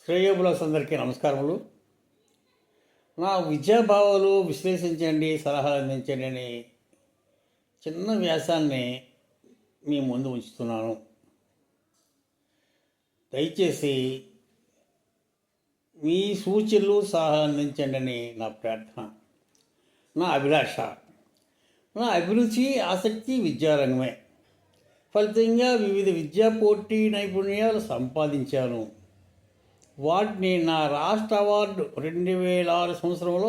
శ్రేయోభిలాషులందరికీ నమస్కారములు. నా విద్యాభావాలు విశ్లేషించండి, సలహాలు అందించండి అని చిన్న వ్యాసాన్ని మీ ముందు ఉంచుతున్నాను. దయచేసి మీ సూచనలు సలహాలు అందించండి అని నా ప్రార్థన. నా అభిలాష, నా అభిరుచి, ఆసక్తి విద్యారంగమే. ఫలితంగా వివిధ విద్యా పోటీ నైపుణ్యాలు సంపాదించాను. వాటిని నా రాష్ట్ర అవార్డు 2006 సంవత్సరంలో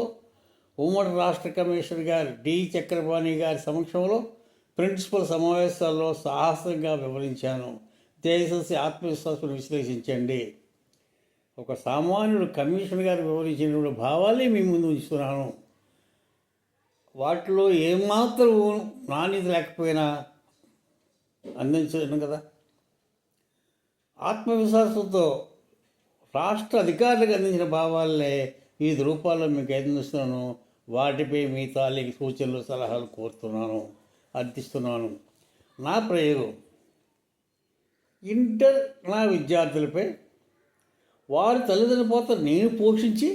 ఉమ్మడి రాష్ట్ర కమిషనర్ గారు డి చక్రపాణి గారి సమక్షంలో ప్రిన్సిపల్ సమావేశాల్లో సాహసంగా వివరించాను. దయచేసి ఆత్మవిశ్వాసం విశ్లేషించండి. ఒక సామాన్యుడు కమిషనర్ గారు వివరించిన భావాలే మీ ముందు ఉంచుతున్నాను. వాటిలో ఏమాత్రం నాణ్యత లేకపోయినా అందించను కదా. ఆత్మవిశ్వాసంతో రాష్ట్ర అధికారులకు అందించిన భావాలనే వివిధ రూపాల్లో మీకు అందిస్తున్నాను. వాటిపై మీ తాలూకు సూచనలు సలహాలు కోరుతున్నాను, అర్థిస్తున్నాను. నా ప్రయోగం ఇంటర్ నా విద్యార్థులపై వారి తల్లిదండ్రుల పాత్ర నేను పోషించి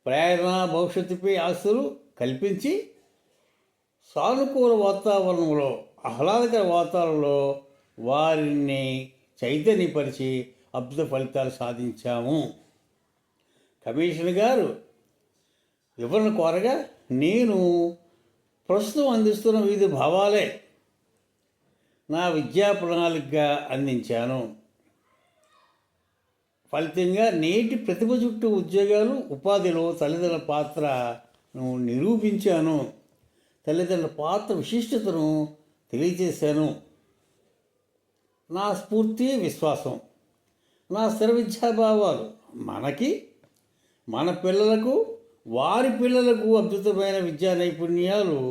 ప్రేరణ భవిష్యత్తుపై ఆశలు కల్పించి సానుకూల వాతావరణంలో, ఆహ్లాదకర వాతావరణంలో వారిని చైతన్యపరిచి అద్భుత ఫలితాలు సాధించాము. కమిషనర్ గారు వివరణ కోరగా నేను ప్రస్తుతం అందిస్తున్న వివిధ భావాలే నా విద్యా ప్రణాళికగా అందించాను. ఫలితంగా నేటి ప్రతిభ చుట్టూ ఉద్యోగాలు, ఉపాధిలో తల్లిదండ్రుల పాత్రను నిరూపించాను. తల్లిదండ్రుల పాత్ర విశిష్టతను తెలియజేశాను. నా స్ఫూర్తి, విశ్వాసం, నా స్థిర విద్యాభావాలు మనకి, మన పిల్లలకు, వారి పిల్లలకు అద్భుతమైన విద్యా నైపుణ్యాలు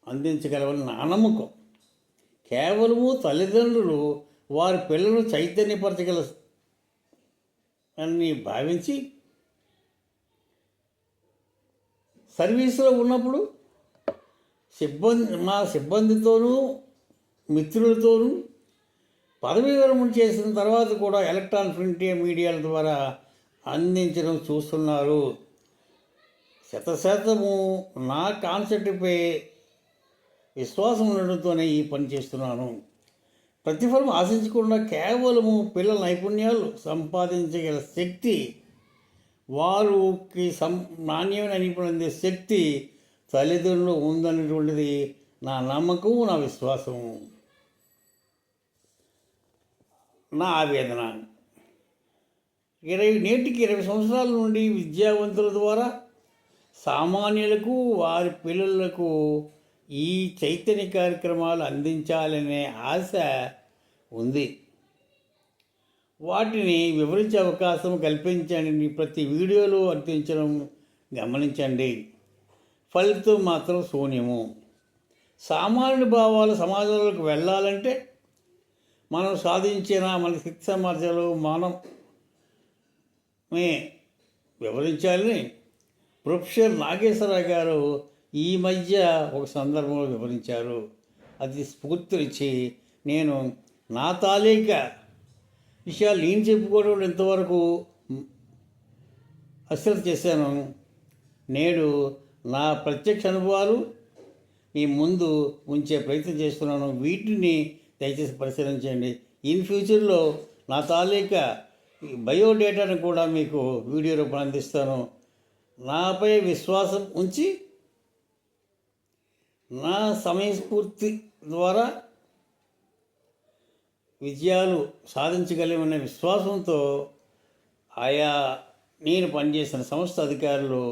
అందించగలవని నా నమ్మకం. కేవలము తల్లిదండ్రులు వారి పిల్లలను చైతన్యపరచగల అని భావించి సర్వీసులో ఉన్నప్పుడు మా సిబ్బందితోనూ మిత్రులతోనూ పదవీ విరమణ చేసిన తర్వాత కూడా ఎలక్ట్రానిక్ ప్రింట్ మీడియాల ద్వారా అందించడం చూస్తున్నారు. 100% నా కాన్సెప్ట్పై విశ్వాసం ఉండడంతోనే ఈ పని చేస్తున్నాను. ప్రతిఫలం ఆశించకుండా కేవలము పిల్లల నైపుణ్యాలు సంపాదించగల శక్తి, వారికి నాణ్యమైన నైపుణ్యం అందే శక్తి తల్లిదండ్రులు ఉందనేటువంటిది నా నమ్మకం, నా విశ్వాసం, నా ఆవేదన. నేటికి 20 సంవత్సరాల నుండి విద్యావంతుల ద్వారా సామాన్యులకు, వారి పిల్లలకు ఈ చైతన్య కార్యక్రమాలు అందించాలనే ఆశ ఉంది. వాటిని వివరించే అవకాశం కల్పించండి. ప్రతి వీడియోలో అందించడం గమనించండి. ఫలితం మాత్రం శూన్యము. సామాన్య భావాలు సమాజంలోకి వెళ్ళాలంటే మనం సాధించిన మన శక్తి సామర్థ్యాలు మనమే వివరించాలని ప్రొఫెసర్ నాగేశ్వరరావు గారు ఈ మధ్య ఒక సందర్భంలో వివరించారు. అది స్ఫూర్తినిచ్చి నేను నా తాలూకా విషయాలు నేను చెప్పుకోవడం ఇంతవరకు అశ్రద్ధ చేశాను. నేడు నా ప్రత్యక్ష అనుభవాలు మీ ముందు ఉంచే ప్రయత్నం చేస్తున్నాను. వీటిని దయచేసి పరిశీలించండి. ఇన్ ఫ్యూచర్లో నా తాలూకా బయోడేటాను కూడా మీకు వీడియో రూపంలో అందిస్తాను. నాపై విశ్వాసం ఉంచి నా సమయస్ఫూర్తి ద్వారా విజయాలు సాధించగలమనే విశ్వాసంతో ఆయా నేను పనిచేసిన సంస్థ అధికారులు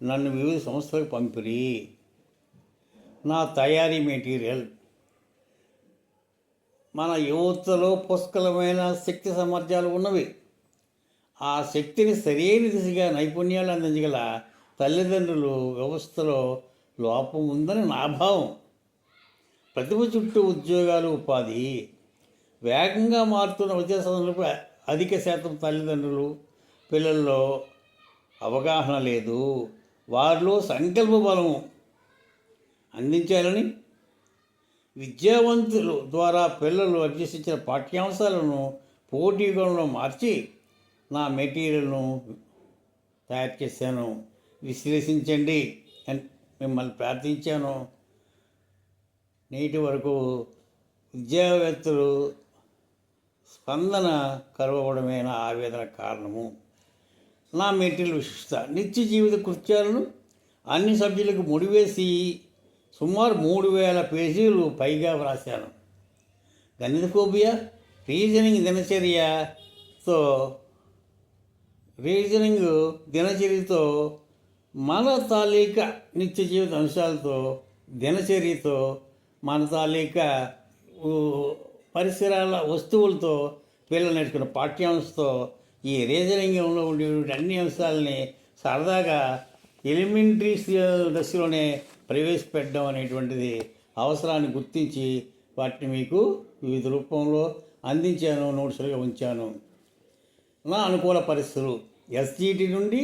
నన్ను వివిధ సంస్థలకు పంపిరి. నా తయారీ మెటీరియల్ మన యువతలో పుష్కలమైన శక్తి సామర్థ్యాలు ఉన్నవి. ఆ శక్తిని సరైన దిశగా నైపుణ్యాలు అందించగల తల్లిదండ్రులు వ్యవస్థలో లోపం ఉందని నా భావం. ప్రతిభ చుట్టూ ఉద్యోగాలు, ఉపాధి వేగంగా మారుతున్న విద్యాసంస్థలకు అధిక శాతం తల్లిదండ్రులు పిల్లల్లో అవగాహన లేదు. వారిలో సంకల్ప బలం అందించాలని విద్యావంతుల ద్వారా పిల్లలు అభ్యసించిన పాఠ్యాంశాలను పోటీగణంలో మార్చి నా మెటీరియల్ను తయారు చేశాను, విశ్లేషించండి అని మిమ్మల్ని ప్రార్థించాను. నేటి వరకు విద్యావేత్తలు స్పందన కరువడమే నా ఆవేదన కారణము. నా మెటీరియల్ విశిష్టత: నిత్య జీవిత కృత్యాలను అన్ని సభ్యులకు ముడివేసి సుమారు 3000 పేజీలు పైగా వ్రాశాను. గణితఫోబియా, రీజనింగ్ దినచర్యతో మన తాలూకా నిత్య జీవిత అంశాలతో, దినచర్యతో, మన తాలూకా పరిసరాల వస్తువులతో, పిల్లలు నేర్చుకున్న పాఠ్యాంశంతో ఈ రీజనింగ్లో ఉండేటువంటి అన్ని అంశాలని సరదాగా ఎలిమెంటరీ దశలోనే ప్రవేశపెట్టడం అనేటువంటిది అవసరాన్ని గుర్తించి వాటిని మీకు వివిధ రూపంలో అందించాను, నోట్స్లుగా ఉంచాను. నా అనుకూల పరిస్థితులు: ఎస్జిటి నుండి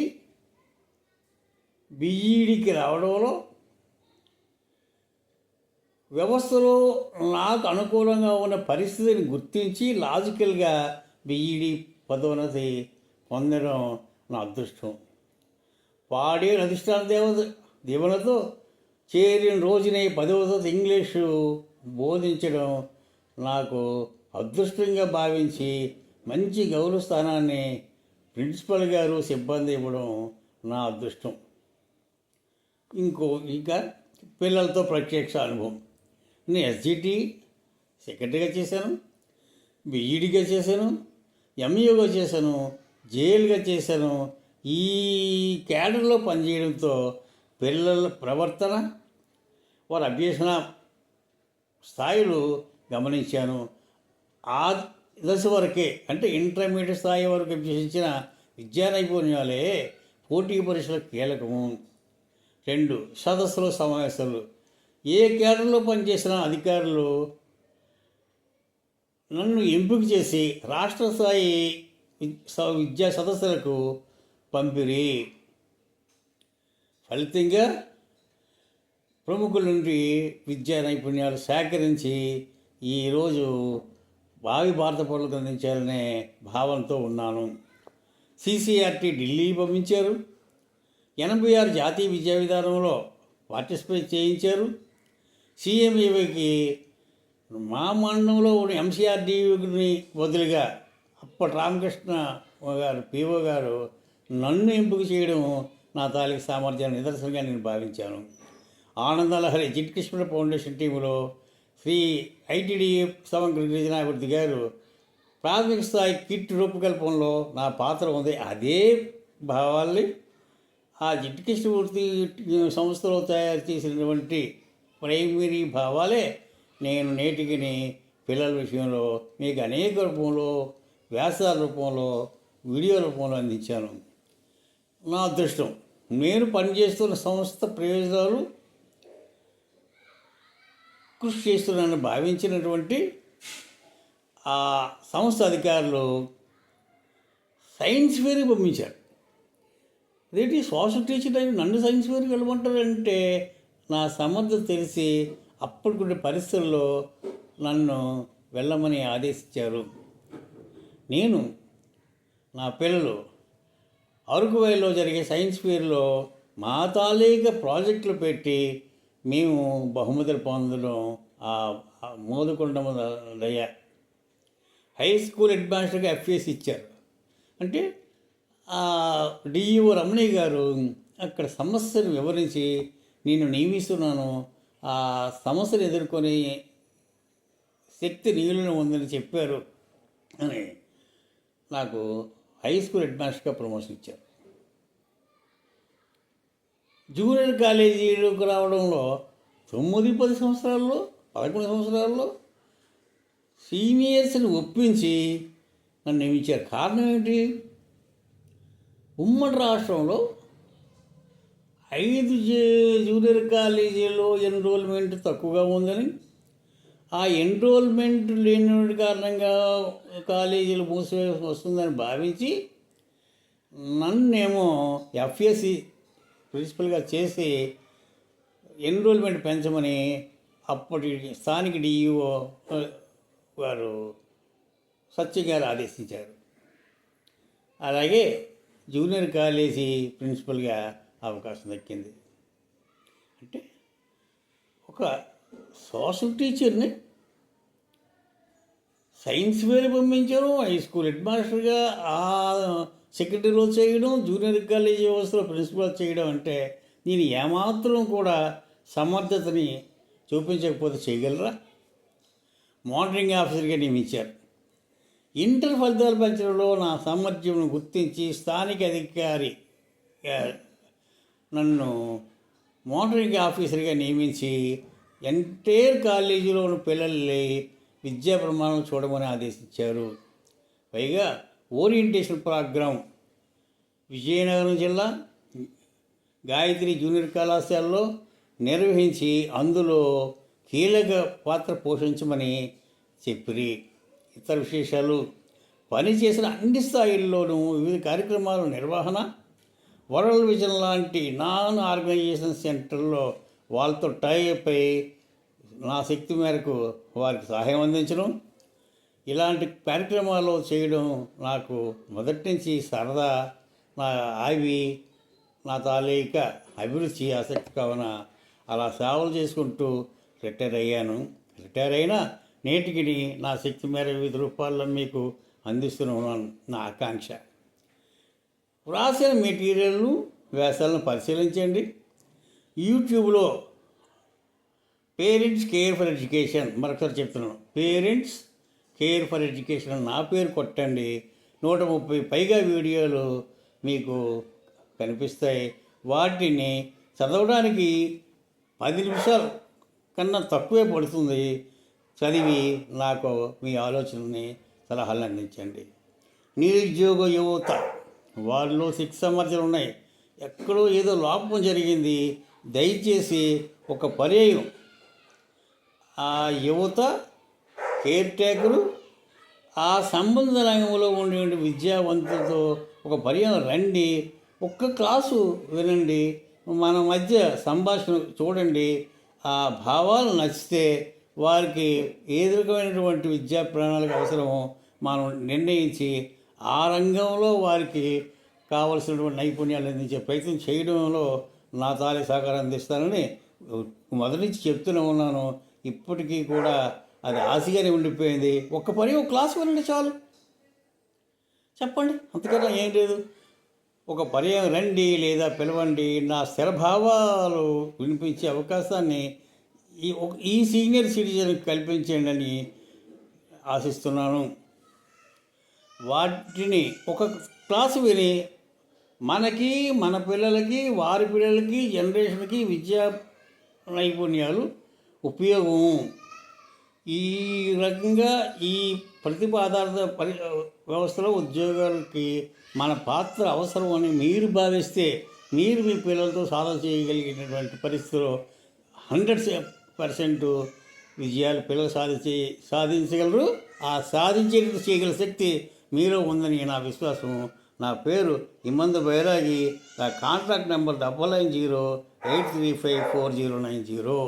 బిఈడికి రావడంలో వ్యవస్థలో నాకు అనుకూలంగా ఉన్న పరిస్థితిని గుర్తించి లాజికల్గా బిఈడి పదోన్నతి పొందడం నా అదృష్టం. పాడే అధిష్టాన దీవెనతో చేరిన రోజునే 10వ తరగతి ఇంగ్లీషు బోధించడం నాకు అదృష్టంగా భావించి మంచి గౌరవ స్థానాన్ని ప్రిన్సిపల్ గారు, సిబ్బంది ఇవ్వడం నా అదృష్టం. ఇంకా పిల్లలతో ప్రత్యక్ష అనుభవం: నేను ఎస్జిటి సెక్రటరీగా చేశాను, బిఈడిగా చేశాను, ఎంఈఓగా చేశాను, జేఎల్గా చేశాను. ఈ క్యాడర్లో పనిచేయడంతో పిల్లల ప్రవర్తన, వారి అభ్యసన స్థాయిలు గమనించాను. ఆ దశ వరకే, అంటే ఇంటర్మీడియట్ స్థాయి వరకు అభ్యసించిన విద్యా నైపుణ్యాలే పోటీ పరీక్షలకు కీలకము. 2. సదస్సులు, సమావేశాలు: ఏ క్యాడర్లో పనిచేసిన అధికారులు నన్ను ఎంపిక చేసి రాష్ట్ర స్థాయి విద్యా సదస్సులకు పంపిరి. ఫలితంగా ప్రముఖుల నుండి విద్యా నైపుణ్యాలు సేకరించి ఈరోజు భావి భారత పౌరులకు అందించాలనే భావనతో ఉన్నాను. సిసిఆర్టీ ఢిల్లీ పంపించారు. 86 జాతీయ విద్యా విధానంలో పార్టిసిపేట్ చేయించారు. సిఎంఈకి మా మండలంలో ఉన్న ఎంసీఆర్డీని బదులుగా అప్పటి రామకృష్ణ గారు, పిఓ గారు నన్ను ఎంపిక చేయడం నా తాలూకు సామర్థ్యాన్ని నిదర్శనంగా నేను భావించాను. ఆనందలహరి జిట్ కృష్ణ ఫౌండేషన్ టీములో శ్రీ ఐటీడీ సమగ్ర గిరిజనాభివృద్ధి గారు ప్రాథమిక స్థాయి కిట్ రూపకల్పనలో నా పాత్ర ఉంది. అదే భావాల్ని ఆ జిట్ కృష్ణమూర్తి సంస్థలో తయారు చేసినటువంటి ప్రైమరీ భావాలే నేను నేటికి పిల్లల విషయంలో మీకు అనేక రూపంలో, వ్యాసాల రూపంలో, వీడియో రూపంలో అందించాను. నా అదృష్టం: నేను పనిచేస్తున్న సంస్థ ప్రయోజనాలు కృషి చేస్తున్నానని భావించినటువంటి ఆ సంస్థ అధికారులు సైన్స్ ఫేర్కి పంపించారు. అదేంటి సోషల్ టీచర్ అయితే నన్ను సైన్స్ ఫేర్కి వెళ్ళమంటారంటే నా సమర్థత తెలిసి అప్పటికుండే పరిస్థితుల్లో నన్ను వెళ్ళమని ఆదేశించారు. నేను, నా పిల్లలు అరకువైలో జరిగే సైన్స్ ఫేర్లో మా తాలూకా ప్రాజెక్టులు పెట్టి మేము బహుమతులు పొందడం ఆ మోదుకొండ దయ. హై స్కూల్ హెడ్ మాస్టర్గా ఎఫ్ఏసి ఇచ్చారు. అంటే డిఈఓ రమణయ్య గారు అక్కడ సమస్యను వివరించి నేను నియమిస్తున్నాను, ఆ సమస్యను ఎదుర్కొనే శక్తి నీళ్ళలో ఉందని చెప్పారు అని నాకు హై స్కూల్ హెడ్ మాస్టర్గా ప్రమోషన్ ఇచ్చారు. జూనియర్ కాలేజీలోకి రావడంలో 9-10 సంవత్సరాల్లో, 11 సంవత్సరాల్లో సీనియర్స్ని ఒప్పించి నన్ను నియమించారు. కారణం ఏంటి? ఉమ్మడి రాష్ట్రంలో 5 జూనియర్ కాలేజీలో ఎన్రోల్మెంట్ తక్కువగా ఉందని, ఆ ఎన్రోల్మెంట్ లేని కారణంగా కాలేజీలు మూసివేసి వస్తుందని భావించి నన్నేమో ఎఫ్ఎస్సి ప్రిన్సిపల్గా చేసి ఎన్రోల్మెంట్ పెంచమని అప్పటి స్థానిక డిఈఓ గారు సత్య గారు ఆదేశించారు. అలాగే జూనియర్ కాలేజీ ప్రిన్సిపల్గా అవకాశం దక్కింది. అంటే ఒక సోషల్ టీచర్ని సైన్స్ వేర్ పంపించారు, హై స్కూల్ హెడ్ మాస్టర్గా ఆ సెక్రటరీలో చేయడం, జూనియర్ కాలేజీ వ్యవస్థలో ప్రిన్సిపల్ చేయడం అంటే నేను ఏమాత్రం కూడా సమర్థతని చూపించకపోతే చేయగలరా? మానిటరింగ్ ఆఫీసర్గా నియమించారు. ఇంటర్ ఫలితాలు పెంచడంలో నా సామర్థ్యం గుర్తించి స్థానిక అధికారి నన్ను మానిటరింగ్ ఆఫీసర్గా నియమించి ఎంటైర్ కాలేజీలో ఉన్న పిల్లల్ని విద్యా ప్రమాణం చూడమని ఆదేశించారు. పైగా ఓరియంటేషన్ ప్రోగ్రాం విజయనగరం జిల్లా గాయత్రి జూనియర్ కళాశాలలో నిర్వహించి అందులో కీలక పాత్ర పోషించమని చెప్పిరి. ఇతర విశేషాలు: పనిచేసిన అన్ని స్థాయిల్లోనూ వివిధ కార్యక్రమాల నిర్వహణ, వరల్డ్ విజన్ లాంటి నాన్ ఆర్గనైజేషన్ సెంటర్లో వాళ్ళతో టైప్ అయి నా శక్తి మేరకు వారికి సహాయం అందించడం, ఇలాంటి కార్యక్రమాలు చేయడం నాకు మొదటి నుంచి సరదా. నా తాలూకా అభిరుచి, ఆసక్తి కావున అలా సేవలు చేసుకుంటూ రిటైర్ అయ్యాను. రిటైర్ అయినా నేటికి నా శక్తి మేర వివిధ రూపాల్లో మీకు అందిస్తున్నాను. నా ఆకాంక్ష. వ్రాసిన మెటీరియల్ను, వ్యాసాలను పరిశీలించండి. యూట్యూబ్లో పేరెంట్స్ కేర్ ఫర్ ఎడ్యుకేషన్, మరొకసారి చెప్తున్నాను, పేరెంట్స్ కేర్ ఫర్ ఎడ్యుకేషన్ అని నా పేరు కొట్టండి. 130 పైగా వీడియోలు మీకు కనిపిస్తాయి. వాటిని చదవడానికి 10 నిమిషాల కన్నా తక్కువే పడుతుంది. చదివి నాకు మీ ఆలోచనని, సలహాలను అందించండి. నిరుద్యోగ యువత, వాళ్ళలో శక్తి సామర్థ్యాలు ఉన్నాయి, ఎక్కడో ఏదో లోపం జరిగింది. దయచేసి ఒక పర్యాయం ఆ యువత, కేర్ టేకరు, ఆ సంబంధ రంగంలో ఉండే విద్యావంతులతో ఒక పర్యాయం రండి, ఒక్క క్లాసు వినండి, మన మధ్య సంభాషణ చూడండి. ఆ భావాలు నచ్చితే వారికి ఏ రకమైనటువంటి విద్యా ప్రణాళిక అవసరమో మనం నిర్ణయించి ఆ రంగంలో వారికి కావలసినటువంటి నైపుణ్యాలు అందించే ప్రయత్నం చేయడంలో నా తాలీ సహకారం అందిస్తానని మొదటి నుంచి చెప్తూనే ఉన్నాను. ఇప్పటికీ కూడా అది ఆశగానే ఉండిపోయింది. ఒక్క క్లాసు వినండి చాలు, చెప్పండి, అంతకన్నా ఏం లేదు. ఒక పర్యాయం రండి లేదా పిలవండి. నా స్థిరభావాలు వినిపించే అవకాశాన్ని ఈ సీనియర్ సిటిజన్కి కల్పించండి అని ఆశిస్తున్నాను. వాటిని ఒక క్లాసు విని మనకి, మన పిల్లలకి, వారి పిల్లలకి, జనరేషన్కి విద్యా నైపుణ్యాలు ఉపయోగం. ఈ రకంగా ఈ ప్రతిపాదార్థ వ్యవస్థలో ఉద్యోగాలకి మన పాత్ర అవసరం అని మీరు భావిస్తే మీరు మీ పిల్లలతో సాధన చేయగలిగినటువంటి పరిస్థితిలో 100% విజయాలు పిల్లలు సాధించగలరు. ఆ చేయగల శక్తి మీలో ఉందని నా విశ్వాసం. నా పేరు ఇమ్మందు బైరాగి. నా కాంటాక్ట్ నెంబర్ 9908354090.